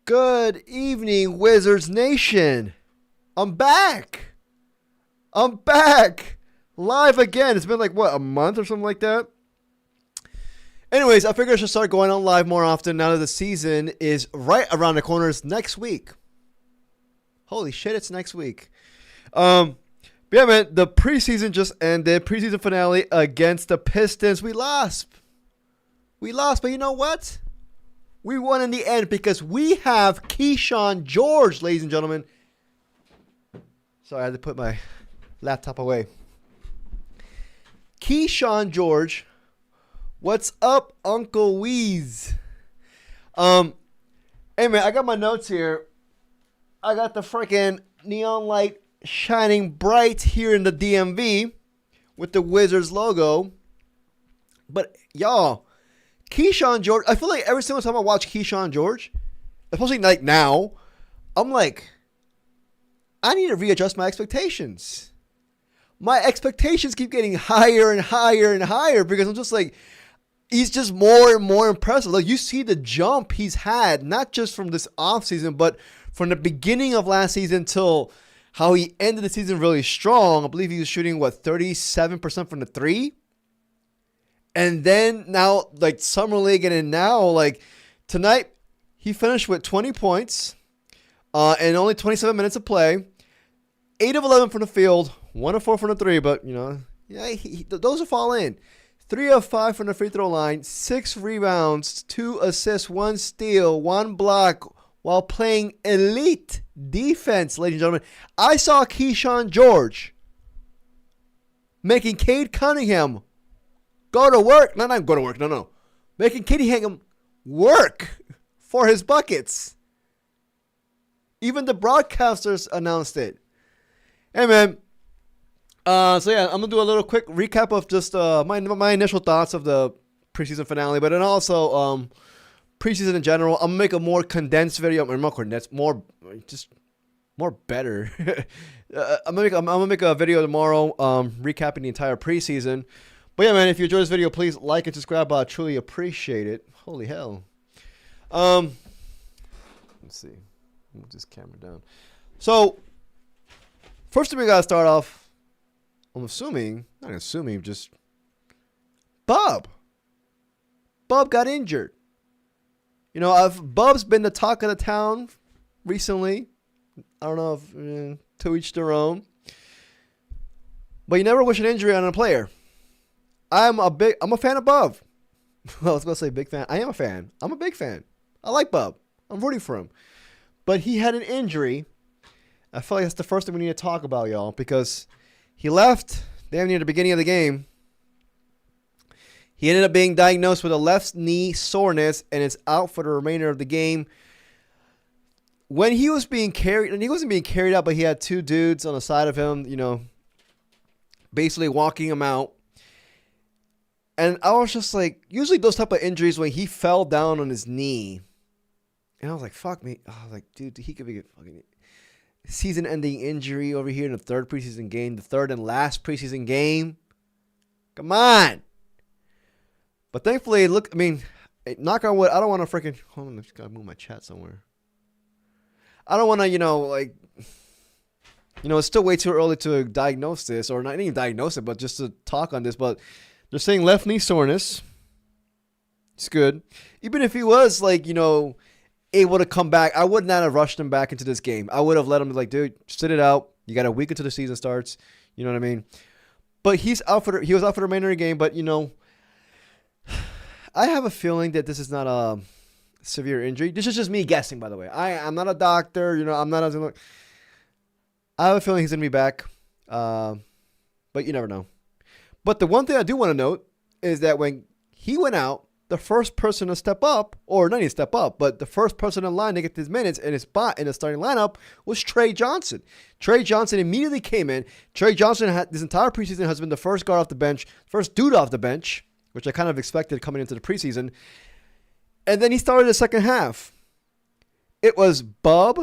Good evening, Wizards Nation. I'm back. Live again. It's been like, what, a month or something like that? Anyways, I figured I should start going on live more often now that the season is right around the corner. It's next week. Holy shit, it's next week. But yeah, man, the preseason just ended. Preseason finale against the Pistons. We lost, but you know what? We won in the end because we have Keshawn George, ladies and gentlemen. Sorry, I had to put my laptop away. Keshawn George. What's up, Uncle Weeze? Hey, man, I got my notes here. I got the freaking neon light shining bright here in the DMV with the Wizards logo. But, y'all, Keshawn George, I feel like every single time I watch Keshawn George, especially like now, I'm like, I need to readjust my expectations. My expectations keep getting higher and higher and higher because I'm just like, he's just more and more impressive. Like, you see the jump he's had, not just from this offseason, but from the beginning of last season till how he ended the season really strong. I believe he was shooting, 37% from the three? And then now, like, Summer League and now, like, tonight, he finished with 20 points and only 27 minutes of play. 8 of 11 from the field, 1 of 4 from the three, but, you know, yeah, those will fall in. 3 of 5 from the free throw line, 6 rebounds, 2 assists, 1 steal, 1 block, while playing elite defense, ladies and gentlemen. I saw Keshawn George making Cade Cunningham go to work. Not go to work, no. Making Cade Cunningham work for his buckets. Even the broadcasters announced it. Hey, man. So, yeah, I'm going to do a little quick recap of just my initial thoughts of the preseason finale, but then also preseason in general. I'm going to make a more condensed video. More better. I'm gonna make a video tomorrow recapping the entire preseason. But, yeah, man, if you enjoyed this video, please like and subscribe. I truly appreciate it. Holy hell. Let's see. Move this camera down. So, first thing we got to start off, just Bub. Bub got injured. You know, Bub's been the talk of the town recently. I don't know if to each their own. But you never wish an injury on a player. I'm a fan of Bub. I was going to say big fan. I am a fan. I'm a big fan. I like Bub. I'm rooting for him. But he had an injury. I feel like that's the first thing we need to talk about, y'all, because he left damn near the beginning of the game. He ended up being diagnosed with a left knee soreness and is out for the remainder of the game. When he was being carried, and he wasn't being carried out, but he had 2 dudes on the side of him, you know, basically walking him out. And I was just like, usually those type of injuries when he fell down on his knee. And I was like, fuck me. I was like, dude, he could be a fucking season-ending injury over here in the third preseason game, the third and last preseason game. Come on. But thankfully, look, I mean, knock on wood, I don't want to freaking, hold on, I just got to move my chat somewhere. I don't want to, it's still way too early to diagnose this, or not even diagnose it, but just to talk on this. But they're saying left knee soreness. It's good. Even if he was, able to come back, I would not have rushed him back into this game. I would have let him dude, sit it out. You got a week until the season starts. You know what I mean? But he was out for the remainder of the game. But, I have a feeling that this is not a severe injury. This is just me guessing, by the way. I'm not a doctor. I'm not. I have a feeling he's going to be back. But you never know. But the one thing I do want to note is that when he went out, the first person to step up, or not even step up, but the first person in line to get his minutes and his spot in the starting lineup was Trey Johnson. Trey Johnson immediately came in. Trey Johnson this entire preseason has been the first guard off the bench, first dude off the bench, which I kind of expected coming into the preseason. And then he started the second half. It was Bub.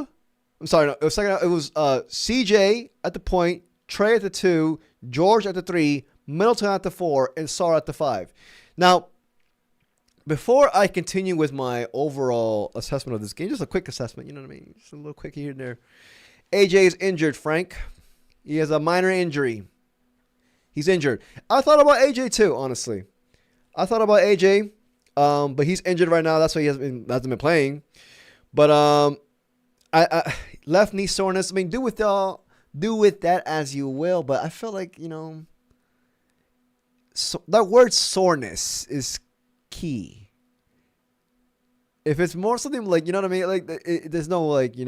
I'm sorry, no, it was second half. It was CJ at the point, Trey at the 2, George at the 3, Middleton at the 4, and Sarr at the 5. Now, before I continue with my overall assessment of this game, just a quick assessment, you know what I mean? Just a little quick here and there. AJ is injured, Frank. He has a minor injury. He's injured. I thought about AJ too, honestly. I thought about AJ, but he's injured right now. That's why he hasn't been playing. But I left knee soreness. I mean, do with that as you will. But I feel like, so that word soreness is key. If it's more something like, you know what I mean? Like, there's no like, I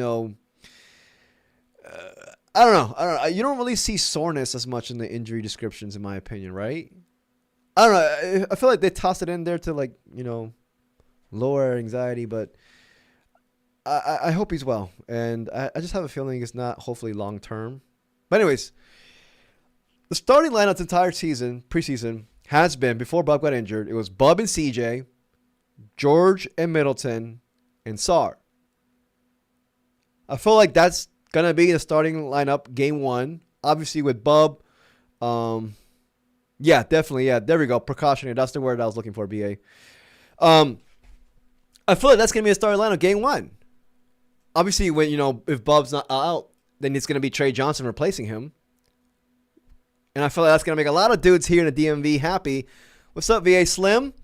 don't know. You don't really see soreness as much in the injury descriptions, in my opinion, right? I don't know. I feel like they tossed it in there to like, lower anxiety, but I hope he's well. And I just have a feeling it's not hopefully long term. But anyways, the starting lineup the entire season, preseason, has been, before Bub got injured, it was Bub and CJ, George and Middleton, and Sarr. I feel like that's going to be the starting lineup game one. Obviously with Bub, yeah, definitely. Yeah, there we go. Precautionary. That's the word I was looking for, BA. I feel like that's going to be a starting lineup game one. Obviously, when if Bub's not out, then it's going to be Trey Johnson replacing him. And I feel like that's going to make a lot of dudes here in the DMV happy. What's up, VA Slim?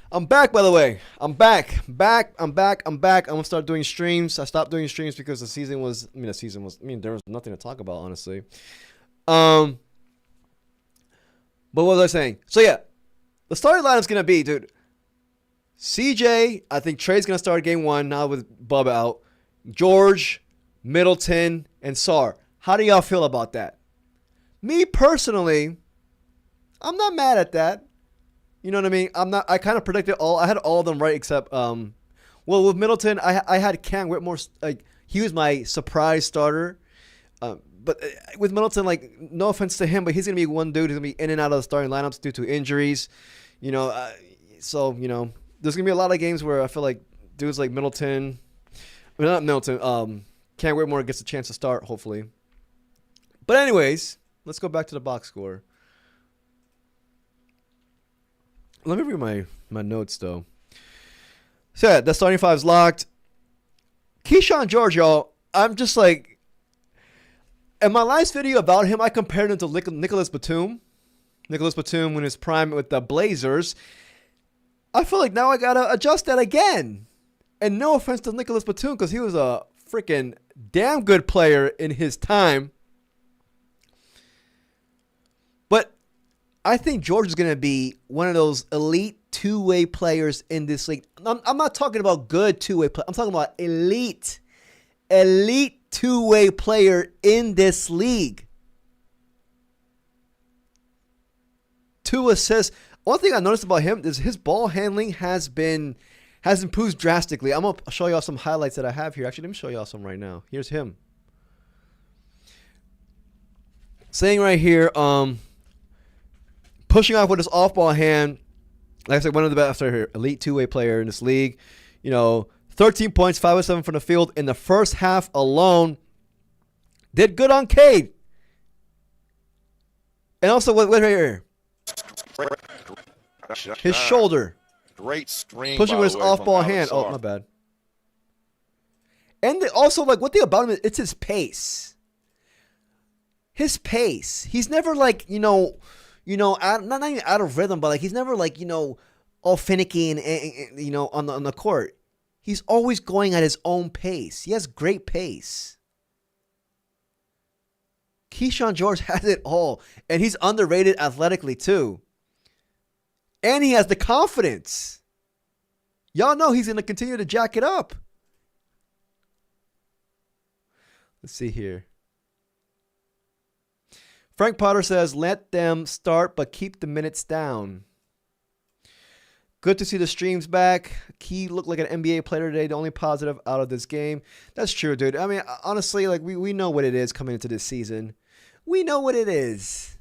I'm back, by the way. I'm back. I'm going to start doing streams. I stopped doing streams because there was nothing to talk about, honestly. But what was I saying? So, yeah, the starting lineup's going to be, dude, CJ, I think Trey's going to start game one now with Bub out. George, Middleton, and Sarr. How do y'all feel about that? Me, personally, I'm not mad at that. You know what I mean? I kind of predicted I had all of them right except, with Middleton, I had Cam Whitmore, like, he was my surprise starter. But with Middleton, like, no offense to him, but he's going to be one dude who's going to be in and out of the starting lineups due to injuries. There's going to be a lot of games where I feel like dudes like Middleton, Cam Whitmore gets a chance to start, hopefully. But anyways, let's go back to the box score. Let me read my notes, though. So, yeah, the starting five is locked. Keshawn George, y'all, I'm just like, in my last video about him, I compared him to Nicholas Batum. Nicholas Batum in his prime with the Blazers. I feel like now I got to adjust that again. And no offense to Nicholas Batum, because he was a freaking damn good player in his time. But I think George is going to be one of those elite two-way players in this league. I'm not talking about good two-way play. I'm talking about elite two-way player in this league. 2 assists. One thing I noticed about him is his ball handling has improved drastically. I'm going to show y'all some highlights that I have here. Actually, let me show y'all some right now. Here's him. Saying right here, pushing off with his off-ball hand. Like I said, one of the best right here, elite two-way player in this league. 13 points, 5 of 7 from the field in the first half alone. Did good on Cade. And also, what right here? His shoulder. Great screen. Pushing with his off-ball hand. Oh, my bad. And also, like, one thing about him, it's his pace. His pace. He's never like, not even out of rhythm, but like he's never like, all finicky and on the court. He's always going at his own pace. He has great pace. Keshawn George has it all, and he's underrated athletically too. And he has the confidence. Y'all know he's going to continue to jack it up. Let's see here. Frank Potter says, let them start, but keep the minutes down. Good to see the streams back. Key looked like an NBA player today. The only positive out of this game. That's true, dude. I mean, honestly, like we know what it is coming into this season. We know what it is.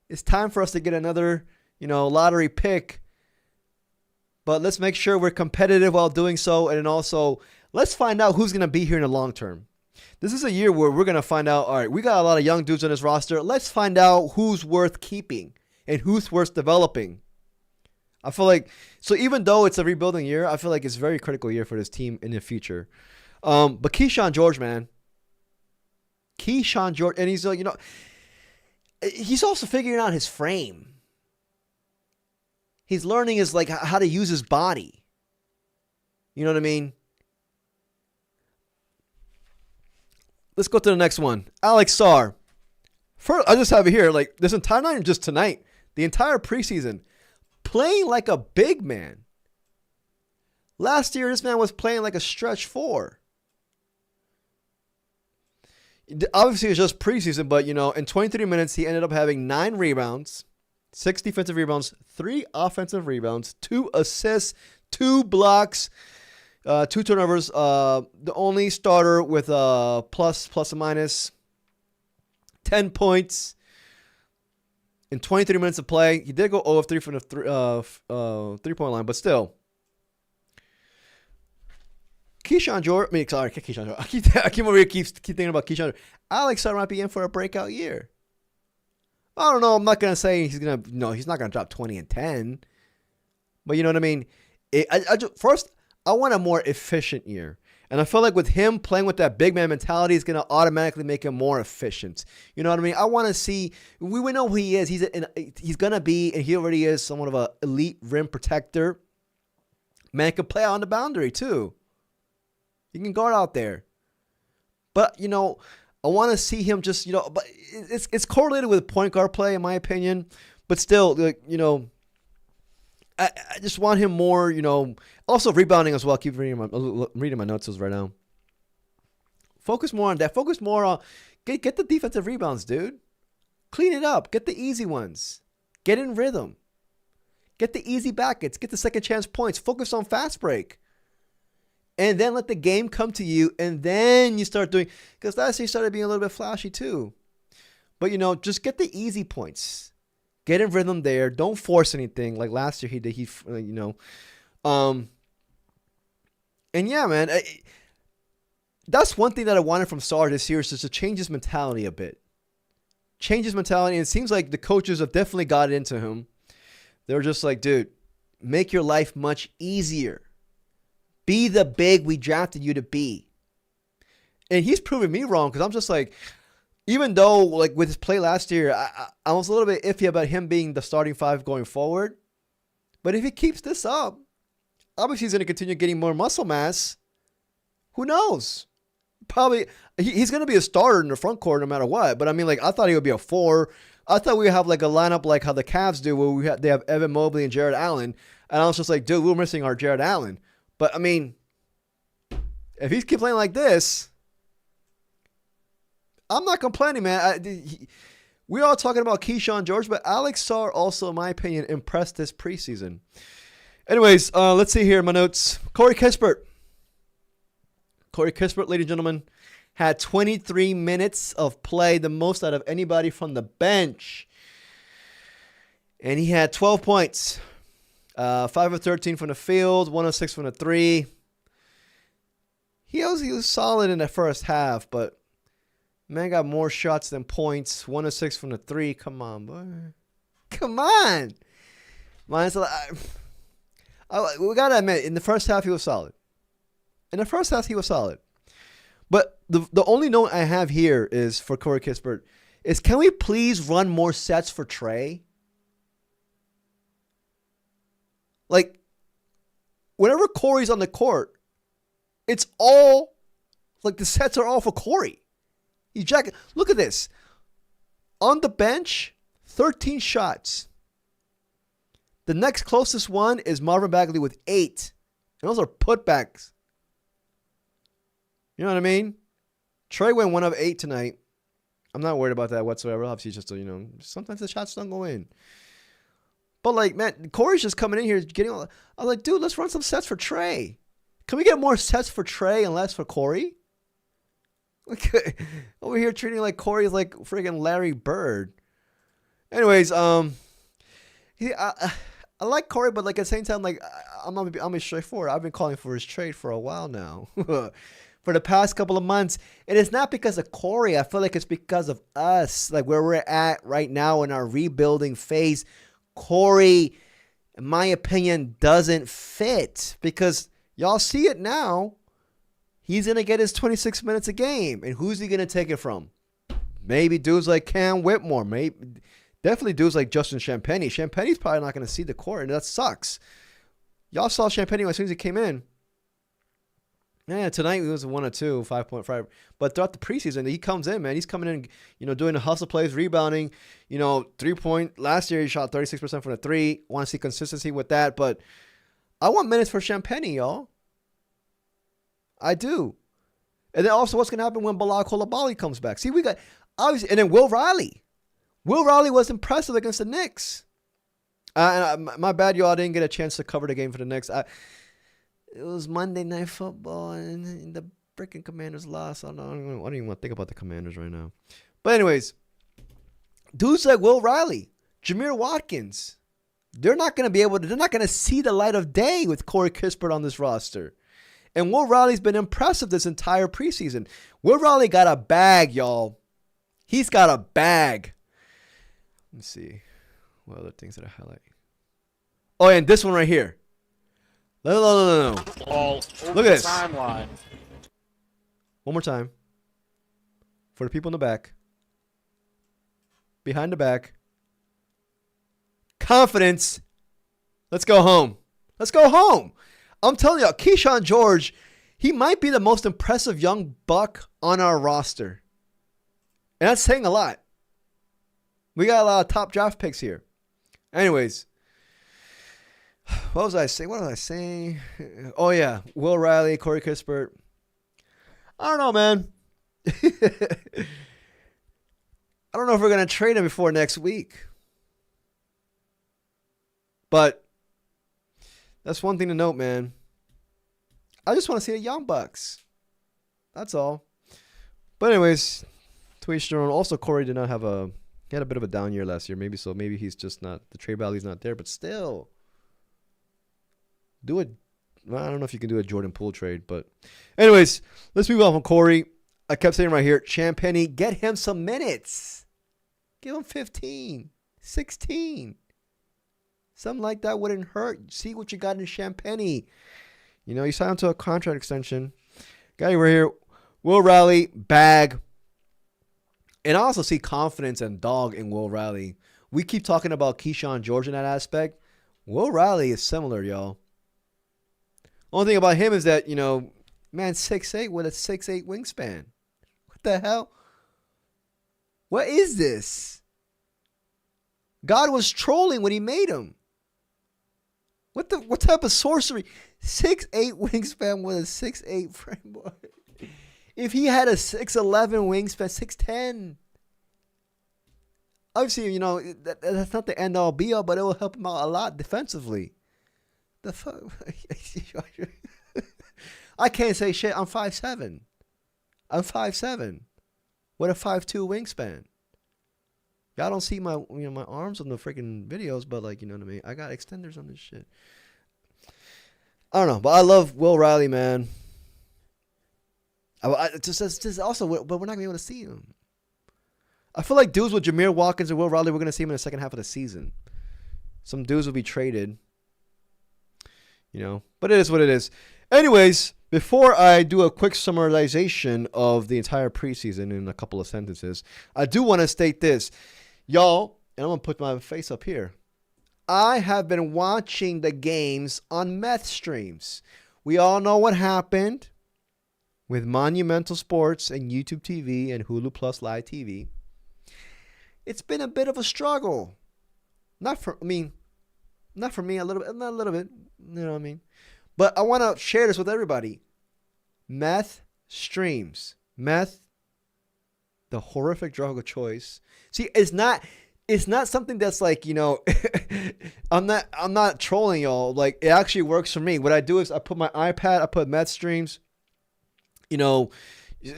It's time for us to get another, lottery pick. But let's make sure we're competitive while doing so. And then also, let's find out who's going to be here in the long term. This is a year where we're going to find out, all right, we got a lot of young dudes on this roster. Let's find out who's worth keeping and who's worth developing. I feel like, so even though it's a rebuilding year, I feel like it's a very critical year for this team in the future. But Keshawn George, man. Keshawn George, and he's like, he's also figuring out his frame. He's learning his like how to use his body. You know what I mean? Let's go to the next one. Alex Sarr. First, I just have it here. Like this entire night, just tonight, the entire preseason, playing like a big man. Last year, this man was playing like a stretch four. Obviously, it's just preseason, but, in 23 minutes, he ended up having 9 rebounds, 6 defensive rebounds, 3 offensive rebounds, 2 assists, 2 blocks, 2 turnovers. The only starter with plus and minus, 10 points in 23 minutes of play. He did go 0 of 3 from the three-point line, but still. Keshawn George, Keshawn George. I keep over here keep thinking about Keshawn George. Alex Sarr might be in for a breakout year. I don't know. I'm not gonna say he's not gonna drop 20 and 10. But you know what I mean. I want a more efficient year, and I feel like with him playing with that big man mentality is gonna automatically make him more efficient. You know what I mean. I want to see. We know who he is. He's gonna be, and he already is somewhat of an elite rim protector. Man can play out on the boundary too. You can guard out there. But, I want to see him just, but it's correlated with point guard play, in my opinion. But still, I just want him more, also rebounding as well. Keep reading my notes right now. Focus more on that. Focus more on, get the defensive rebounds, dude. Clean it up. Get the easy ones. Get in rhythm. Get the easy buckets. Get the second chance points. Focus on fast break. And then let the game come to you, and then you start doing, because last year you started being a little bit flashy too. But, just get the easy points. Get in rhythm there. Don't force anything like last year he did. And yeah, man, that's one thing that I wanted from Sarr this year is just to change his mentality a bit. Change his mentality, and it seems like the coaches have definitely got into him. They're just like, dude, make your life much easier. Be the big we drafted you to be. And he's proving me wrong because I'm just like, even though like with his play last year, I was a little bit iffy about him being the starting 5 going forward. But if he keeps this up, obviously he's going to continue getting more muscle mass. Who knows? Probably he's going to be a starter in the front court no matter what. But I mean, like I thought he would be a 4. I thought we would have like a lineup like how the Cavs do where they have Evan Mobley and Jared Allen. And I was just like, dude, we're missing our Jared Allen. But, I mean, if he keeps playing like this, I'm not complaining, man. We're all talking about Keshawn George, but Alex Sarr also, in my opinion, impressed this preseason. Anyways, let's see here my notes. Corey Kispert, ladies and gentlemen, had 23 minutes of play, the most out of anybody from the bench. And he had 12 points. 5 of 13 from the field, 1 of 6 from the 3. He was solid in the first half, but man got more shots than points. 1 of 6 from the 3. Come on, boy. Come on. We gotta admit, in the first half he was solid. But the only note I have here is for Corey Kispert is, can we please run more sets for Trey? Like, whenever Corey's on the court, it's all, like, the sets are all for Corey. Look at this. On the bench, 13 shots. The next closest one is Marvin Bagley with 8. And those are putbacks. You know what I mean? Trey went 1 of 8 tonight. I'm not worried about that whatsoever. Obviously, just, sometimes the shots don't go in. But, like, man, Corey's just coming in here getting all. I was like, dude, let's run some sets for Trey. Can we get more sets for Trey and less for Corey? Like, over here treating like Corey's like friggin' Larry Bird. Anyways, I like Corey, but like at the same time, like I'm gonna be straightforward. I've been calling for his trade for a while now. For the past couple of months. And it's not because of Corey. I feel like it's because of us, like where we're at right now in our rebuilding phase. Corey in my opinion, doesn't fit because y'all see it now. He's going to get his 26 minutes a game. And who's he going to take it from? Maybe dudes like Cam Whitmore. Definitely dudes like Justin Champagnie. Champagnie's probably not going to see the court, and that sucks. Y'all saw Champagnie as soon as he came in. Yeah, tonight he was a 1 or 2, 5.5. But throughout the preseason, he comes in, man. He's coming in, doing the hustle plays, rebounding, 3-point. Last year, he shot 36% from the 3. Want to see consistency with that. But I want minutes for Champagnie, y'all. I do. And then also, what's going to happen when Bilal Coulibaly comes back? See, we got, obviously, and then Will Riley. Will Riley was impressive against the Knicks. My bad, y'all. I didn't get a chance to cover the game for the Knicks. It was Monday Night Football, and the freaking Commanders lost. I don't even want to think about the Commanders right now. But anyways, dudes like Will Riley, Jameer Watkins, they're not going to see the light of day with Corey Kispert on this roster. And Will Riley's been impressive this entire preseason. Will Riley got a bag, y'all. He's got a bag. Let me see. What other things did I highlight? Oh, and this one right here. No. Look at this. Timeline. One more time. For the people in the back. Behind the back. Confidence. Let's go home. Let's go home. I'm telling y'all, Keshawn George, he might be the most impressive young buck on our roster. And that's saying a lot. We got a lot of top draft picks here. Anyways. What was I saying? Oh, yeah. Will Riley, Corey Kispert. I don't know, man. I don't know if we're going to trade him before next week. But that's one thing to note, man. I just want to see the Young Bucks. That's all. But anyways, to each their own. Also, Corey did not have he had a bit of a down year last year. Maybe he's just not, the trade value's not there, but still. I don't know if you can do a Jordan Poole trade, but anyways, let's move on from Corey. I kept saying right here, Champagnie, get him some minutes. Give him 15, 16. Something like that wouldn't hurt. See what you got in Champagnie. You signed him to a contract extension. Guy right here, Will Riley, bag. And I also see confidence and dog in Will Riley. We keep talking about Keshawn George in that aspect. Will Riley is similar, y'all. Only thing about him is that, man, 6'8" with a 6'8" wingspan. What the hell? What is this? God was trolling when he made him. What type of sorcery? 6'8" wingspan with a 6'8" framework. If he had a 6'11" wingspan, 6'10", obviously, that's not the end all be all, but it will help him out a lot defensively. The fuck? I can't say shit. I'm 5'7". I'm 5'7", with a 5'2" wingspan. Y'all don't see my my arms on the freaking videos, but what I mean. I got extenders on this shit. I don't know, but I love Will Riley, man. Just also, but we're not gonna be able to see him. I feel like dudes with Jameer Watkins and Will Riley, we're gonna see him in the second half of the season. Some dudes will be traded. But it is what it is. Anyways, before I do a quick summarization of the entire preseason in a couple of sentences, I do want to state this. Y'all, and I'm going to put my face up here. I have been watching the games on meth streams. We all know what happened with Monumental Sports and YouTube TV and Hulu Plus Live TV. It's been a bit of a struggle. Not for me, a little bit, not a little bit, you know what I mean? But I want to share this with everybody. Meth streams. Meth, the horrific drug of choice. See, it's not something that's I'm not trolling y'all. It actually works for me. What I do is I put my iPad, I put meth streams.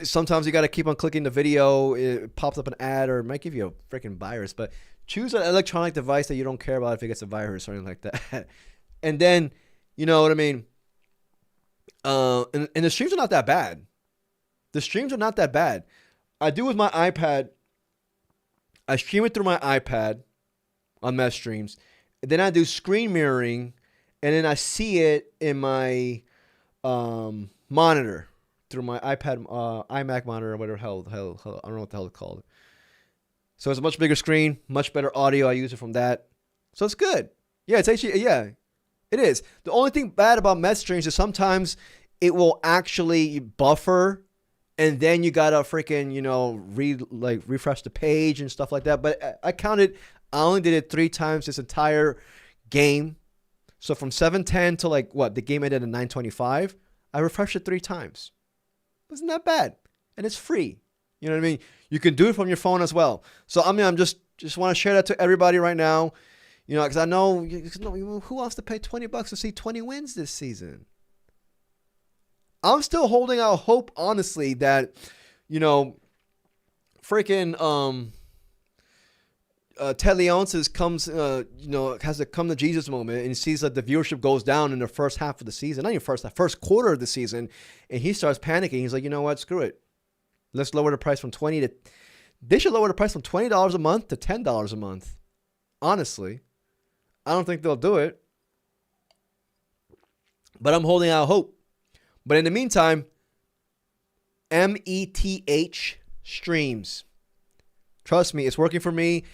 Sometimes you got to keep on clicking the video. It pops up an ad or it might give you a freaking virus, but choose an electronic device that you don't care about if it gets a virus or anything like that. And then, you know what I mean? And the streams are not that bad. The streams are not that bad. I do with my iPad. I stream it through my iPad on meth streams. and then I do screen mirroring, and then I see it in my monitor through my iPad, iMac monitor, or whatever hell, I don't know what the hell it's called. So it's a much bigger screen, much better audio. I use it from that, so it's good. Yeah, it's actually it is. The only thing bad about Mets streams is sometimes it will actually buffer, and then you gotta freaking refresh the page and stuff like that. But I counted. I only did it 3 times this entire game. So from 7:10 to the game ended at 9:25. I refreshed it 3 times. Isn't that bad? And it's free. You know what I mean? You can do it from your phone as well. So I'm just want to share that to everybody right now. Because I know who wants to pay $20 to see 20 wins this season. I'm still holding out hope, honestly, that freaking Ted Leonsis comes, has a come to Jesus moment, and he sees that the viewership goes down in the first half of the season, not even first quarter of the season, and he starts panicking. He's like, you know what, screw it. Let's lower the price from they should lower the price from $20 a month to $10 a month. Honestly, I don't think they'll do it, but I'm holding out hope. But in the meantime, METH streams. Trust me, it's working for me.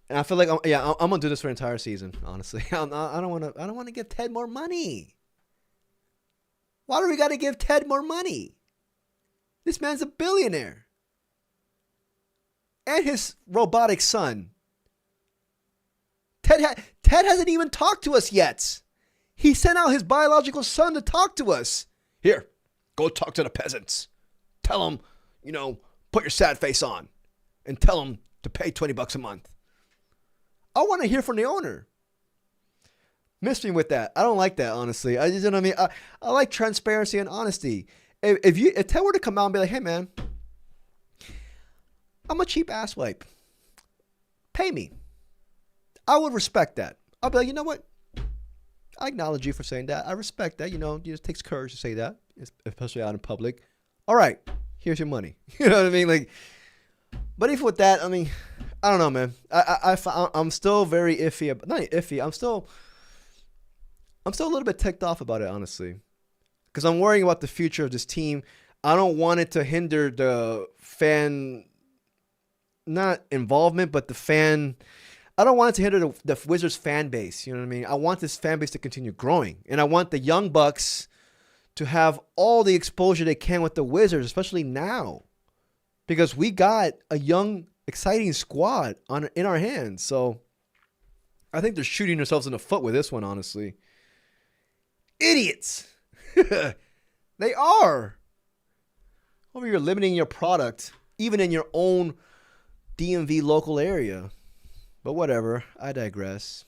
And I feel like I'm gonna do this for the entire season. Honestly, I don't want to give Ted more money. Why do we got to give Ted more money? This man's a billionaire, and his robotic son. Ted hasn't even talked to us yet. He sent out his biological son to talk to us. Here, go talk to the peasants. Tell them, put your sad face on, and tell them to pay $20 a month. I want to hear from the owner. Miss me with that. I don't like that, honestly. I like transparency and honesty. If Ted were to come out and be like, hey, man, I'm a cheap asswipe. Pay me. I would respect that. I'll be like, you know what? I acknowledge you for saying that. I respect that. It takes courage to say that, especially out in public. All right, here's your money. You know what I mean? But if with that, I don't know, man. I'm still very iffy. Not iffy. I'm still a little bit ticked off about it, honestly, because I'm worrying about the future of this team. I don't want it to hinder the fan, not involvement, but the fan. I don't want it to hinder the Wizards fan base. You know what I mean? I want this fan base to continue growing, and I want the young Bucks to have all the exposure they can with the Wizards, especially now, because we got a young, exciting squad in our hands. So I think they're shooting themselves in the foot with this one, honestly. Idiots. They are. Over here limiting your product, even in your own DMV local area. But whatever, I digress.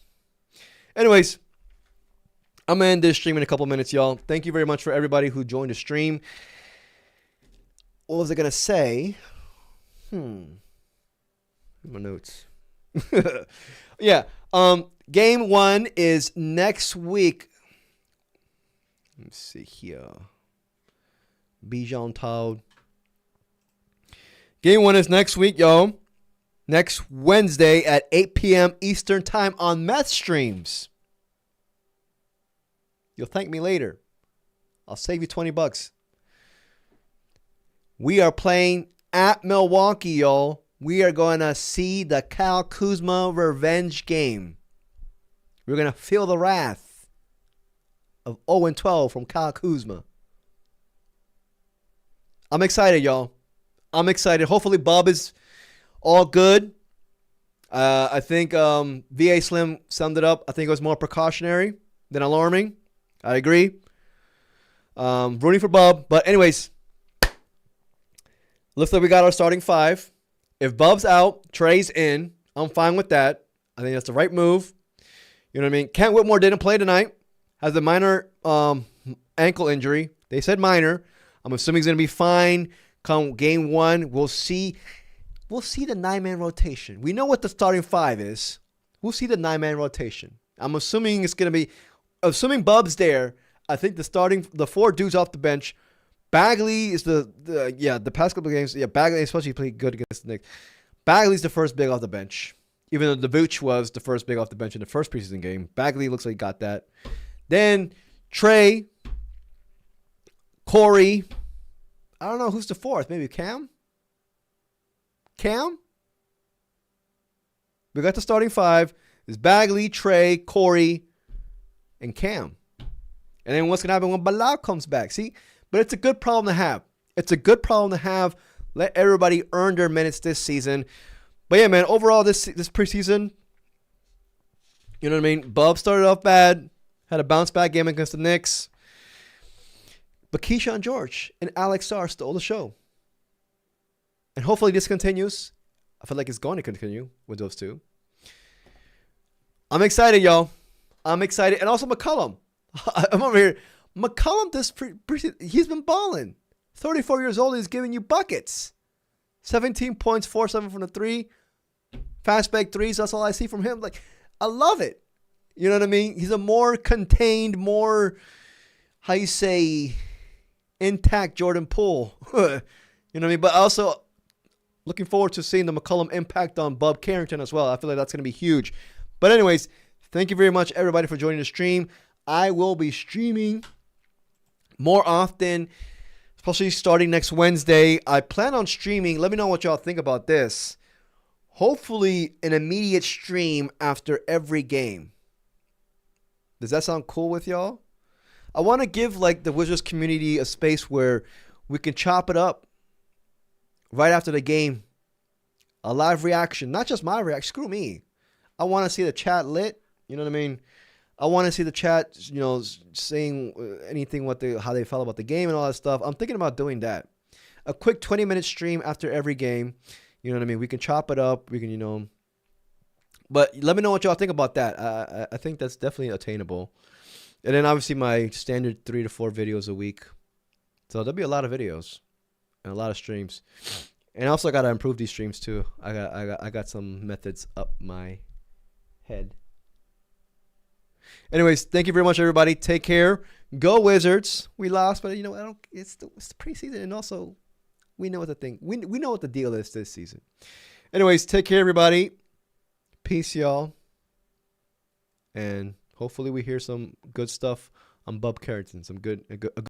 Anyways, I'm going to end this stream in a couple minutes, y'all. Thank you very much for everybody who joined the stream. What was I going to say? My notes. Yeah. Game 1 is next week. Let's see here. Bijan Todd. Game 1 is next week, y'all. Next Wednesday at 8 p.m. Eastern Time on Meth Streams. You'll thank me later. I'll save you $20. We are playing at Milwaukee, y'all. We are going to see the Kyle Kuzma revenge game. We're going to feel the wrath of 0-12 from Kyle Kuzma. I'm excited, y'all. I'm excited. Hopefully, Bub is all good. I think VA Slim summed it up. I think it was more precautionary than alarming. I agree. Rooting for Bub. But anyways, looks like we got our starting 5. If Bub's out, Trey's in. I'm fine with that. I think that's the right move. You know what I mean? Kent Whitmore didn't play tonight. Has a minor ankle injury. They said minor. I'm assuming he's going to be fine come game 1. We'll see. We'll see the 9-man rotation. We know what the starting 5 is. We'll see the 9-man rotation. I'm assuming it's going to be, assuming Bub's there, I think the 4 dudes off the bench. Bagley is the past couple of games. Yeah, Bagley especially played good against the Knicks. Bagley's the first big off the bench. Even though the Vooch was the first big off the bench in the first preseason game. Bagley looks like he got that. Then Trey, Corey. I don't know who's the fourth. Maybe Cam? Cam? We got the starting five. There's Bagley, Trey, Corey, and Cam. And then what's going to happen when Bilal comes back? See? But it's a good problem to have. It's a good problem to have. Let everybody earn their minutes this season. But yeah, man, overall this preseason, you know what I mean? Bub started off bad. Had a bounce back game against the Knicks. But Keshawn George and Alex Sarr stole the show. And hopefully this continues. I feel like it's going to continue with those two. I'm excited, y'all. I'm excited. And also McCollum. I'm over here. McCollum, he's been balling. 34 years old, he's giving you buckets. 17 points, 4-7 from the three. Fast break threes, that's all I see from him. Like, I love it. You know what I mean? He's a more contained, more, how you say, intact Jordan Poole. You know what I mean? But also, looking forward to seeing the McCollum impact on Bub Carrington as well. I feel like that's going to be huge. But anyways, thank you very much, everybody, for joining the stream. I will be streaming more often, especially starting next Wednesday. I plan on streaming. Let me know what y'all think about this. Hopefully, an immediate stream after every game. Does that sound cool with y'all? I want to give like the Wizards community a space where we can chop it up right after the game. A live reaction, not just my reaction. Screw me. I want to see the chat lit. You know what I mean? I want to see the chat, you know, saying anything how they felt about the game and all that stuff. I'm thinking about doing that. A quick 20-minute stream after every game. You know what I mean? We can chop it up. We can, you know. But let me know what y'all think about that. I think that's definitely attainable. And then obviously my standard 3 to 4 videos a week. So there'll be a lot of videos and a lot of streams. And also I got to improve these streams too. I got some methods up my head. Anyways, thank you very much, everybody. Take care. Go Wizards. We lost, but you know, it's the preseason, and also we know what the thing. We know what the deal is this season. Anyways, take care, everybody. Peace, y'all. And hopefully we hear some good stuff on Bub Carrington. Some good.